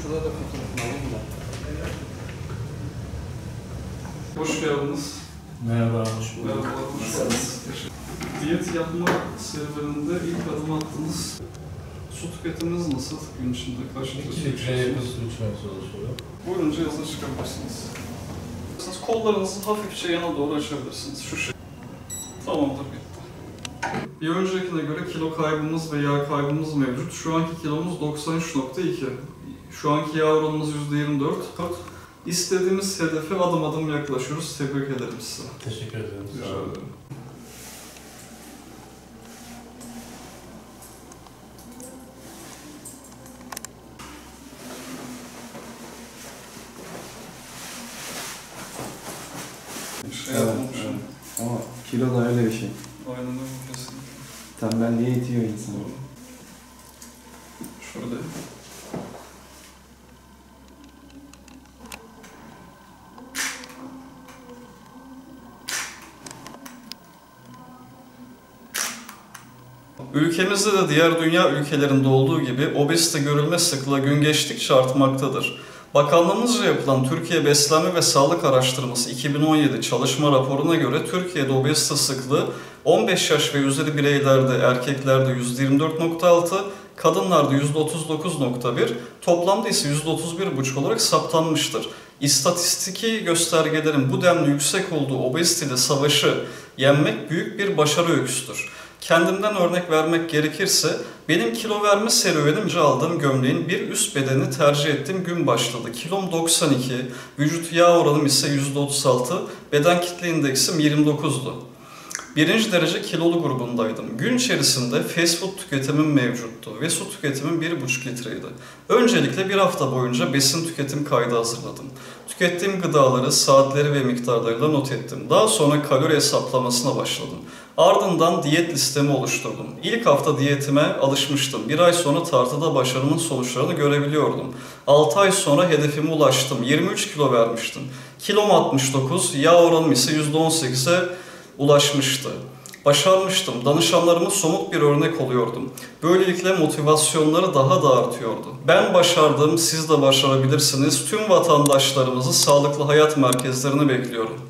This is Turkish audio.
şurada da fotoğrafını alayım da. Hoş geldiniz. Merhaba, hoş bulduk. Merhaba, hoş geldiniz. Diyet yapma serüveninde ilk adım attınız. Su tüketiminiz nasıl? Gün içinde kaç litre 2 su litre yakın içiyorsunuz? su içmeye çalışıyorum. Buyurunca yazına çıkabilirsiniz. Kollarınızı hafifçe yana doğru açabilirsiniz. Şu şey. Tamamdır, bitti. Bir öncekine göre kilo kaybımız ve yağ kaybımız mevcut. Şu anki kilomuz 93.2. Şu anki yağ oranımız %24. İstediğimiz hedefe adım adım yaklaşıyoruz. Tebrik ederim size. Teşekkür ederim. Rica ederim. Şey yapmamışım. Ama kilo da öyle bir şey. Aynen öyle, kesinlikle. Tembelliğe itiyor insanı. Şöyle. Ülkemizde de diğer dünya ülkelerinde olduğu gibi obezite görülme sıklığı gün geçtikçe artmaktadır. Bakanlığımızca yapılan Türkiye Beslenme ve Sağlık Araştırması 2017 çalışma raporuna göre Türkiye'de obezite sıklığı 15 yaş ve üzeri bireylerde, erkeklerde %24.6, kadınlarda %39.1, toplamda ise %31.5 olarak saptanmıştır. İstatistiki göstergelerin bu denli yüksek olduğu obeziteyle savaşı yenmek büyük bir başarı öyküsüdür. Kendimden örnek vermek gerekirse, benim kilo verme serüvenimce aldığım gömleğin bir üst bedeni tercih ettiğim gün başladı. Kilom 92, vücut yağ oranım ise %36, beden kitle indeksim 29'du. Birinci derece kilolu grubundaydım. Gün içerisinde fast food tüketimim mevcuttu ve su tüketimim 1,5 litreydi. Öncelikle bir hafta boyunca besin tüketim kaydı hazırladım. Tükettiğim gıdaları, saatleri ve miktarlarıyla not ettim. Daha sonra kalori hesaplamasına başladım. Ardından diyet listemi oluşturdum. İlk hafta diyetime alışmıştım. Bir ay sonra tartıda başarımın sonuçlarını görebiliyordum. 6 ay sonra hedefime ulaştım. 23 kilo vermiştim. Kilom 69, yağ oranım ise %18'e ulaşmıştı. Başarmıştım. Danışanlarıma somut bir örnek oluyordum. Böylelikle motivasyonları daha da artıyordu. Ben başardım, siz de başarabilirsiniz. Tüm vatandaşlarımızı sağlıklı hayat merkezlerine bekliyorum.